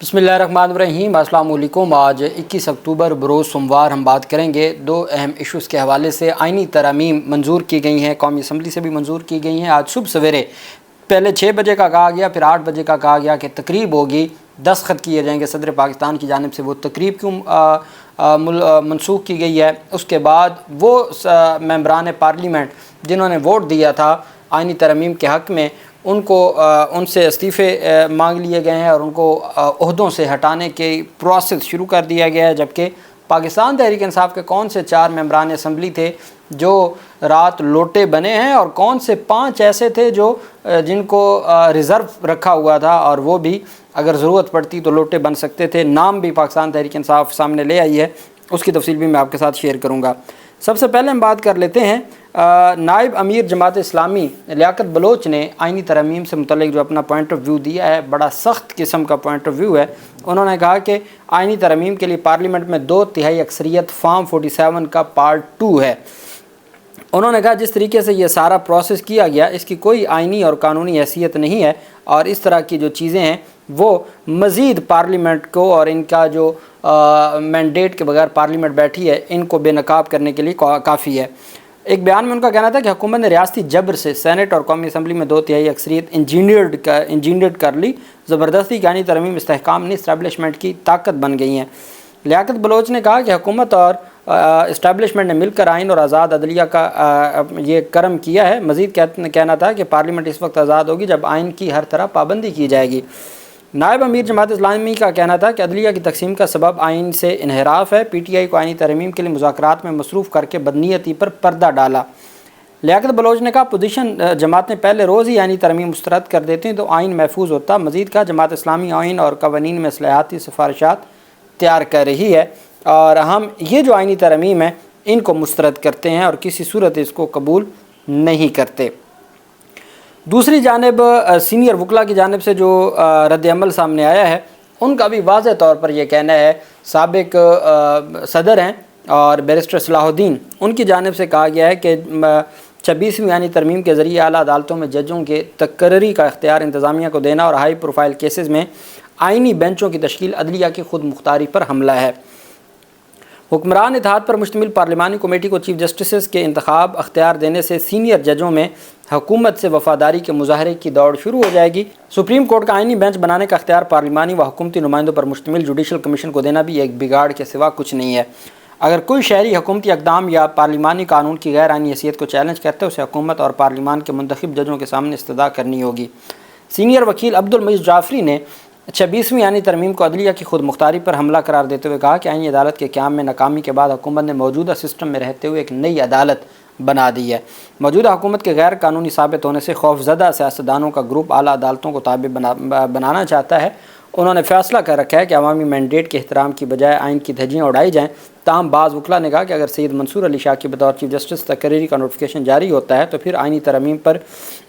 बिस्मिल्लाहिर्रहमानिर्रहीम। अस्सलाम वालेकुम। आज 21 अक्टूबर बरोज़ सोमवार हम बात करेंगे दो अहम इशूज़ के हवाले से। आइनी तरमीम मंजूर की गई हैं, कौमी असम्बली से भी मंजूर की गई हैं। आज सुबह सवेरे पहले 6 बजे का कहा गया, फिर 8 बजे का कहा गया कि तकरीब होगी, दस्तखत किए जाएंगे सदर पाकिस्तान की जानिब से। वो तकरीब क्यों मनसूख की गई है? उसके बाद वो मेंबरान पार्लियामेंट जिन्होंने वोट दिया था आइनी तरमीम के हक़ में, उनको उनसे इस्तीफ़े मांग लिए गए हैं और उनको ओहदों से हटाने के प्रोसेस शुरू कर दिया गया है। जबकि पाकिस्तान तहरीक इंसाफ के कौन से 4 मेंबरान असम्बली थे जो रात लोटे बने हैं और कौन से 5 ऐसे थे जो जिनको रिज़र्व रखा हुआ था और वो भी अगर ज़रूरत पड़ती तो लोटे बन सकते थे। नाम भी पाकिस्तान तहरीक इंसाफ सामने ले आई है, उसकी तफसील भी मैं आपके साथ शेयर करूँगा। सबसे पहले हम बात कर लेते हैं नायब अमीर जमात इस्लामी लियाकत बलोच ने आइनी तरमीम से मुतल्लिक जो अपना पॉइंट ऑफ व्यू दिया है, बड़ा सख्त किस्म का पॉइंट ऑफ व्यू है। उन्होंने कहा कि आइनी तरमीम के लिए पार्लियामेंट में 2/3 अक्सरियत फार्म 47 का पार्ट 2 है। उन्होंने कहा जिस तरीके से ये सारा प्रोसेस किया गया इसकी कोई आइनी और कानूनी हैसियत नहीं है और इस तरह की जो चीज़ें हैं वो मज़ीद पार्लियामेंट को और इनका जो मैंडेट के बगैर पार्लियामेंट बैठी है इनको बेनकाब करने के लिए काफ़ी है। एक बयान में उनका कहना था कि हुकूमत ने रियासती जबर से सेनेट और कौमी असम्बली में 2/3 अक्सरियत इंजीनियर्ड कर ली। ज़बरदस्ती की आइनी तरमीम इस्तेहकाम ने इस्टेबलिशमेंट की ताकत बन गई हैं। लियाकत बलोच ने कहा कि हुकूमत और इस्टेबलिशमेंट ने मिलकर आइन और आज़ाद अदलिया का ये करम किया है। मज़ीद कहना था कि पार्लियामेंट इस वक्त आज़ाद होगी जब आइन की हर तरह पाबंदी की जाएगी। नायब अमीर जमात इस्लामी का कहना था कि अदलिया की तकसीम का सबब आइन से इन्हराफ है। PTI को आइनी तरमीम के लिए मुज़ाकरात में मसरूफ़ करके बदनीयती पर पर्दा डाला। लियाकत बलोच ने कहा पोजीशन जमात ने पहले रोज़ ही आइनी तरमीम मुस्तरद कर देते हैं तो आइन महफूज होता। मज़ीद कहा जमात इस्लामी आइन और कवानीन में इस्लाहाती सिफारिशात तैयार कर रही है और हम ये जो आइनी तरमीम है इनको मुस्तरद करते हैं और किसी सूरत इसको कबूल नहीं करते। दूसरी जानिब सीनियर वकला की जानिब से जो रद्द अमल सामने आया है उनका भी वाज़ेह तौर पर यह कहना है, साबिक सदर हैं और बैरिस्टर सलाहुद्दीन, उनकी जानिब से कहा गया है कि 26वीं आइनी तरमीम के ज़रिए आला अदालतों में जजों के तकर्री का इख्तियार इंतज़ामिया को देना और हाई प्रोफाइल केसेस में आइनी बेंचों की तश्कील अदलिया की खुद मुख्तारी पर हमला है। हुक्मरान इत्तेहाद पर मुश्तमिल पार्लिमानी कमेटी को चीफ जस्टिस के इंतखाब अख्तियार देने से सीनियर जजों में हुकूमत से वफादारी के मुजाहरे की दौड़ शुरू हो जाएगी। सुप्रीम कोर्ट का आइनी बेंच बनाने का अख्तियार पार्लिमानी व हुकूमती नुमाइंदों पर मुश्तमिल जुडिशल कमीशन को देना भी एक बिगाड़ के सिवा कुछ नहीं है। अगर कोई शहरी हुकूमती इक़दाम या पार्लिमानी कानून की गैर आइनी हैसियत को चैलेंज करते हैं उसे हुकूमत और पार्लिमान के मुंतखब जजों के सामने इस्तदा करनी होगी। सीनियर वकील अब्दुल मईस जाफरी ने 26वीं आइनी तरमीम को अदलिया की खुद मुख्तारी पर हमला करार देते हुए कहा कि आइनी अदालत के क़याम में नाकामी के बाद हुकूमत ने मौजूदा सिस्टम में रहते हुए एक नई अदालत बना दी है। मौजूदा हुकूमत के गैर कानूनी साबित होने से खौफजदा सियासतदानों का ग्रुप आला अदालतों को ताबे बनाना चाहता है। उन्होंने फैसला कर रखा है कि अवामी मैंडेट के एहतराम की बजाय आइन की धज्जियाँ उड़ाई जाएँ। ताहम बाज़ वकला ने कहा कि अगर सैयद मंसूर अली शाह की बतौर चीफ जस्टिस तकरीरी का नोटिफिकेशन जारी होता है तो फिर आइनी तरमीम पर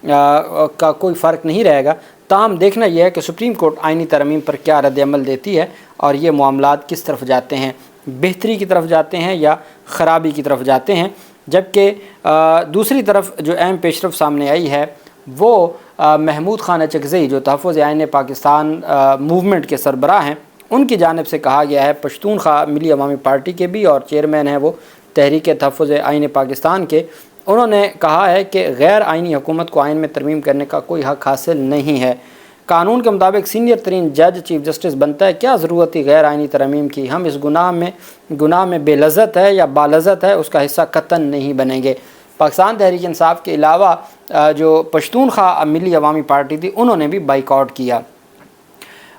का कोई फ़र्क नहीं रहेगा। ताहम देखना यह है कि सुप्रीम कोर्ट आइनी तरमीम पर क्या रद्द अमल देती है और ये मामलात किस तरफ जाते हैं, बेहतरी की तरफ जाते हैं या ख़राबी की तरफ जाते हैं। जबकि दूसरी तरफ जो अहम पेशरफ सामने आई है वो महमूद खान अचकज़ई जो तहफ़्फ़ुज़ आइन पाकिस्तान मूवमेंट के सरबराह हैं, उनकी जानिब से कहा गया है, पश्तूनख्वा मिली अवामी पार्टी के भी और चेयरमैन हैं वो तहरीक तहफ़्फ़ुज़ आइन पाकिस्तान के, उन्होंने कहा है कि गैर आइनी हुकूमत को आइन में तरमीम करने का कोई हक़ हासिल नहीं है। कानून के मुताबिक सीनियर तरीन जज चीफ जस्टिस बनता है, क्या ज़रूरत थी गैर आइनी तरमीम की? हम इस गुनाह में बेलज़्ज़त है या बालज़्ज़त है उसका हिस्सा कतन नहीं बनेंगे। पाकिस्तान तहरीक इंसाफ के अलावा जो पश्तूनख्वा मिली अवामी पार्टी थी उन्होंने भी बाइकआउट किया।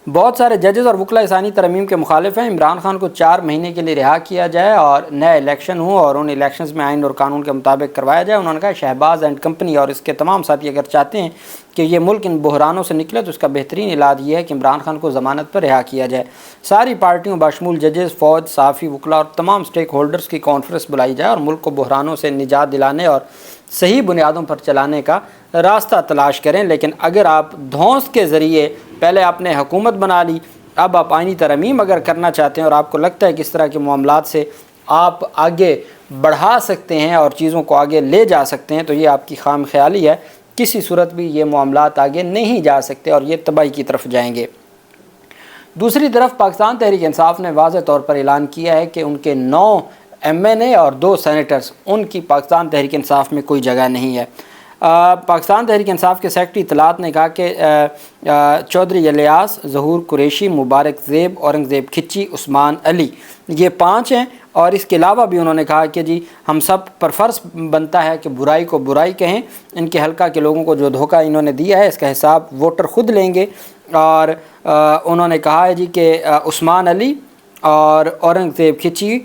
बहुत सारे जजेस और वकला इस आइनी तरमीम के मुखालिफ हैं। इमरान खान को 4 महीने के लिए रिहा किया जाए और नया इलेक्शन हो और उन इलेक्शंस में आइन और कानून के मुताबिक करवाया जाए। उन्होंने कहा शहबाज एंड कंपनी और इसके तमाम साथी अगर चाहते हैं कि ये मुल्क इन बहरानों से निकले तो इसका बेहतरीन इलाज ये है कि इमरान खान को ज़मानत पर रिहा किया जाए। सारी पार्टियों बाशमूल जजेस, फ़ौज, सहाफ़ी, वकला और तमाम स्टेक होल्डर्स की कॉन्फ्रेंस बुलाई जाए और मुल्क को बहरानों से निजात दिलाने और सही बुनियादों पर चलाने का रास्ता तलाश करें। लेकिन अगर आप धौंस के ज़रिए पहले आपने हुकूमत बना ली, अब आप आइनी तरमीम अगर करना चाहते हैं और आपको लगता है कि इस तरह के मामलात से आप आगे बढ़ा सकते हैं और चीज़ों को आगे ले जा सकते हैं तो ये आपकी खाम ख्याली है। किसी सूरत भी ये मामलात आगे नहीं जा सकते और ये तबाही की तरफ जाएंगे। دوسری طرف پاکستان تحریک انصاف نے واضح طور پر اعلان کیا ہے کہ ان کے 9 MNA اور 2 سینیٹرز، ان کی پاکستان تحریک انصاف میں کوئی جگہ نہیں ہے۔ پاکستان تحریک انصاف کے سیکرٹری اطلاعات نے کہا کہ چودھری الیاس، ظہور قریشی، مبارک زیب، اورنگزیب کھچی، عثمان علی، یہ 5 ہیں، اور اس کے علاوہ بھی انہوں نے کہا کہ جی ہم سب پر فرض بنتا ہے کہ برائی کو برائی کہیں، ان کے حلقہ کے لوگوں کو جو دھوکہ انہوں نے دیا ہے اس کا حساب ووٹر خود لیں گے۔ اور انہوں نے کہا ہے جی کہ عثمان علی اور اورنگزیب کھچی،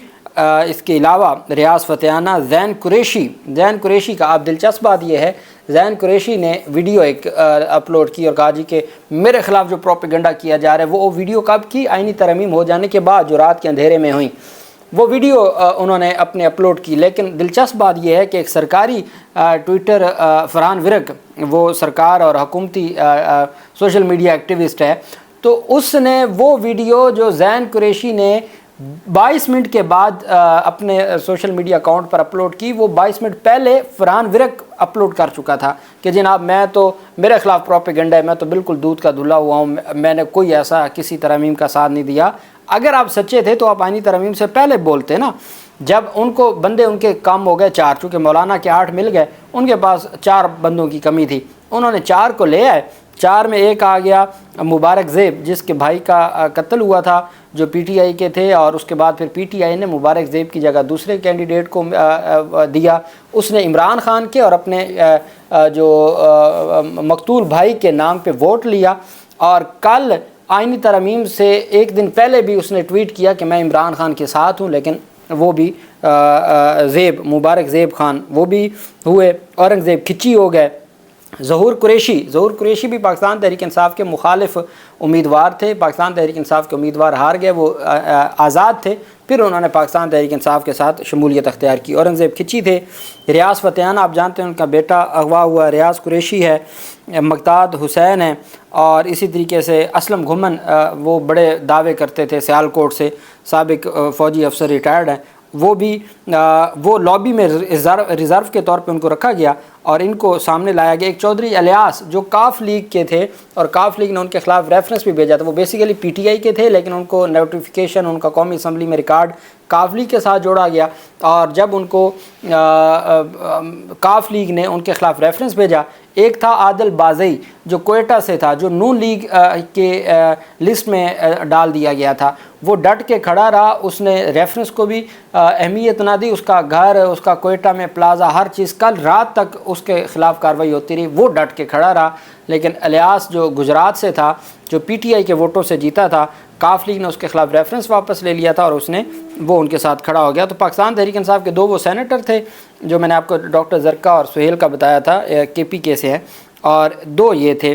اس کے علاوہ ریاض فتحانہ، زین قریشی کا اب دلچسپ بات یہ ہے، زین قریشی نے ویڈیو ایک اپلوڈ کی اور کہا جی کہ میرے خلاف جو پروپیگنڈا کیا جا رہا ہے، وہ ویڈیو کب کی؟ آئینی ترمیم ہو جانے کے بعد، جو رات کے اندھیرے میں ہوئیں، وہ ویڈیو انہوں نے اپنے اپلوڈ کی۔ لیکن دلچسپ بات یہ ہے کہ ایک سرکاری ٹویٹر، فرحان ورک، وہ سرکار اور حکومتی سوشل میڈیا ایکٹیوسٹ ہے، تو اس نے وہ ویڈیو جو زین قریشی نے 22 منٹ کے بعد اپنے سوشل میڈیا اکاؤنٹ پر اپلوڈ کی، وہ 22 منٹ پہلے فرحان ورک اپلوڈ کر چکا تھا کہ جناب میں تو، میرے خلاف پروپیگنڈا ہے، میں تو بالکل دودھ کا دھلا ہوا ہوں، میں نے کوئی ایسا کسی ترمیم کا ساتھ نہیں دیا۔ اگر آپ سچے تھے تو آپ آئینی ترمیم سے پہلے بولتے نا۔ جب ان کو بندے ان کے کم ہو گئے 4، چونکہ مولانا کے 8 مل گئے، ان کے پاس 4 بندوں کی کمی تھی، انہوں نے 4 کو لے آئے۔ 4 میں ایک آ گیا مبارک زیب، جس کے بھائی کا قتل ہوا تھا، جو PTI کے تھے، اور اس کے بعد پھر PTI نے مبارک زیب کی جگہ دوسرے کینڈیڈیٹ کو دیا۔ اس نے عمران خان کے اور اپنے جو مقتول بھائی کے نام پہ ووٹ لیا، اور کل آئینی ترمیم سے ایک دن پہلے بھی اس نے ٹویٹ کیا کہ میں عمران خان کے ساتھ ہوں، لیکن وہ بھی مبارک زیب خان وہ بھی ہوئے، اورنگزیب کھچی ہو گئے۔ ظہور قریشی بھی پاکستان تحریک انصاف کے مخالف امیدوار تھے، پاکستان تحریک انصاف کے امیدوار ہار گئے، وہ آزاد تھے، پھر انہوں نے پاکستان تحریک انصاف کے ساتھ شمولیت اختیار کی۔ اورنگزیب کھچی تھے۔ ریاض فتحانہ، آپ جانتے ہیں ان کا بیٹا اغوا ہوا، ریاض قریشی ہے، مقداد حسین ہیں، اور اسی طریقے سے اسلم گھمن، وہ بڑے دعوے کرتے تھے، سیالکوٹ سے سابق فوجی افسر ریٹائرڈ ہیں، وہ بھی وہ لابی میں ریزرو کے طور پہ ان کو رکھا گیا اور ان کو سامنے لایا گیا۔ ایک چودھری الیاس جو کاف لیگ کے تھے، اور کاف لیگ نے ان کے خلاف ریفرنس بھی بھیجا تھا، وہ بیسیکلی PTI کے تھے، لیکن ان کو نوٹیفیکیشن ان کا قومی اسمبلی میں ریکارڈ کاف لیگ کے ساتھ جوڑا گیا، اور جب ان کو کاف لیگ نے ان کے خلاف ریفرنس بھیجا، ایک تھا عادل بازئی جو کوئٹہ سے تھا، جو نون لیگ کے لسٹ میں ڈال دیا گیا تھا، وہ ڈٹ کے کھڑا رہا، اس نے ریفرنس کو بھی اہمیت نہ دی، اس کا گھر، اس کا کوئٹہ میں پلازا، ہر چیز، کل رات تک اس کے خلاف کارروائی ہوتی رہی، وہ ڈٹ کے کھڑا رہا۔ لیکن الیاس جو گجرات سے تھا، جو PTI کے ووٹوں سے جیتا تھا، کاف لیگ نے اس کے خلاف ریفرنس واپس لے لیا تھا اور اس نے وہ ان کے ساتھ کھڑا ہو گیا۔ تو پاکستان تحریک انصاف کے 2 وہ سینیٹر تھے جو میں نے آپ کو ڈاکٹر زرقا اور سہیل کا بتایا تھا، KPK سے ہیں، اور 2 یہ تھے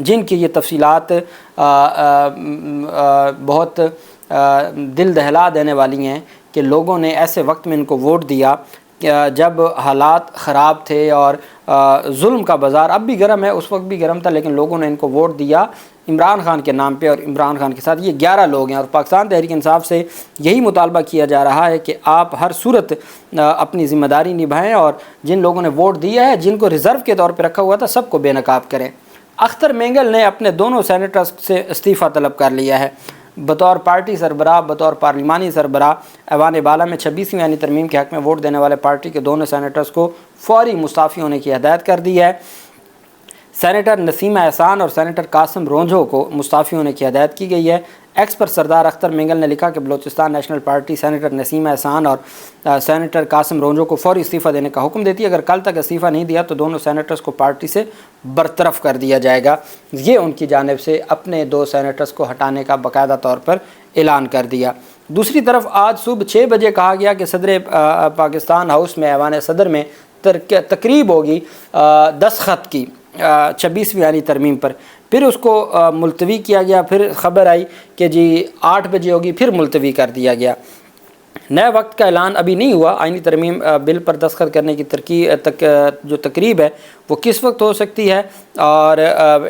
جن کی یہ تفصیلات بہت دل دہلا دینے والی ہیں کہ لوگوں نے ایسے وقت میں ان کو ووٹ دیا جب حالات خراب تھے اور ظلم کا بازار اب بھی گرم ہے، اس وقت بھی گرم تھا، لیکن لوگوں نے ان کو ووٹ دیا عمران خان کے نام پہ، اور عمران خان کے ساتھ یہ 11 لوگ ہیں۔ اور پاکستان تحریک انصاف سے یہی مطالبہ کیا جا رہا ہے کہ آپ ہر صورت اپنی ذمہ داری نبھائیں، اور جن لوگوں نے ووٹ دیا ہے، جن کو ریزرو کے طور پہ رکھا ہوا تھا، سب کو بے نقاب کریں۔ اختر مینگل نے اپنے دونوں سینیٹرز سے استعفیٰ طلب کر لیا ہے۔ بطور پارٹی سربراہ، بطور پارلیمانی سربراہ، ایوان بالا میں 26ویں یعنی ترمیم کے حق میں ووٹ دینے والے پارٹی کے دونوں سینیٹرز کو فوری مستعفی ہونے کی ہدایت کر دی ہے۔ سینیٹر نسیم احسان اور سینیٹر قاسم رونجھو کو مستعفی ہونے کی ہدایت کی گئی ہے۔ ایکس پر سردار اختر مینگل نے لکھا کہ بلوچستان نیشنل پارٹی سینیٹر نسیم احسان اور سینیٹر قاسم رونجھو کو فوری استعفیٰ دینے کا حکم دیتی ہے۔ اگر کل تک استعفیٰ نہیں دیا تو دونوں سینیٹرز کو پارٹی سے برطرف کر دیا جائے گا۔ یہ ان کی جانب سے اپنے 2 سینیٹرز کو ہٹانے کا باقاعدہ طور پر اعلان کر دیا۔ دوسری طرف آج صبح 6 بجے کہا گیا کہ صدر پاکستان ہاؤس میں ایوان صدر میں تقریب ہوگی دستخط کی 26ویں یعنی ترمیم پر، پھر اس کو ملتوی کیا گیا، پھر خبر آئی کہ جی 8 بجے ہوگی، پھر ملتوی کر دیا گیا۔ نئے وقت کا اعلان ابھی نہیں ہوا۔ آئینی ترمیم بل پر دستخط کرنے کی جو تقریب ہے وہ کس وقت ہو سکتی ہے، اور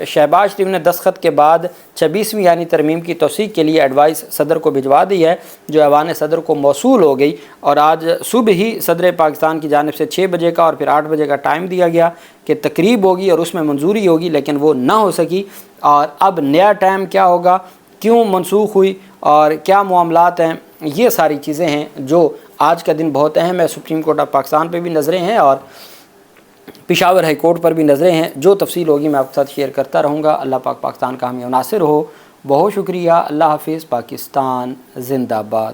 شہباز شریف نے دستخط کے بعد 26ویں یعنی ترمیم کی توثیق کے لیے ایڈوائس صدر کو بھجوا دی ہے، جو ایوان صدر کو موصول ہو گئی، اور آج صبح ہی صدر پاکستان کی جانب سے 6 بجے کا اور پھر 8 بجے کا ٹائم دیا گیا کہ تقریب ہوگی اور اس میں منظوری ہوگی، لیکن وہ نہ ہو سکی۔ اور اب نیا ٹائم کیا ہوگا؟ کیوں منسوخ ہوئی اور کیا معاملات ہیں، یہ ساری چیزیں ہیں جو آج کا دن بہت اہم ہے۔ سپریم کورٹ آف پاکستان پہ بھی نظریں ہیں اور پشاور ہائی کورٹ پر بھی نظریں ہیں، جو تفصیل ہوگی میں آپ کے ساتھ شیئر کرتا رہوں گا۔ اللہ پاک پاکستان کا حامی و ناصر ہو۔ بہت شکریہ، اللہ حافظ، پاکستان زندہ باد۔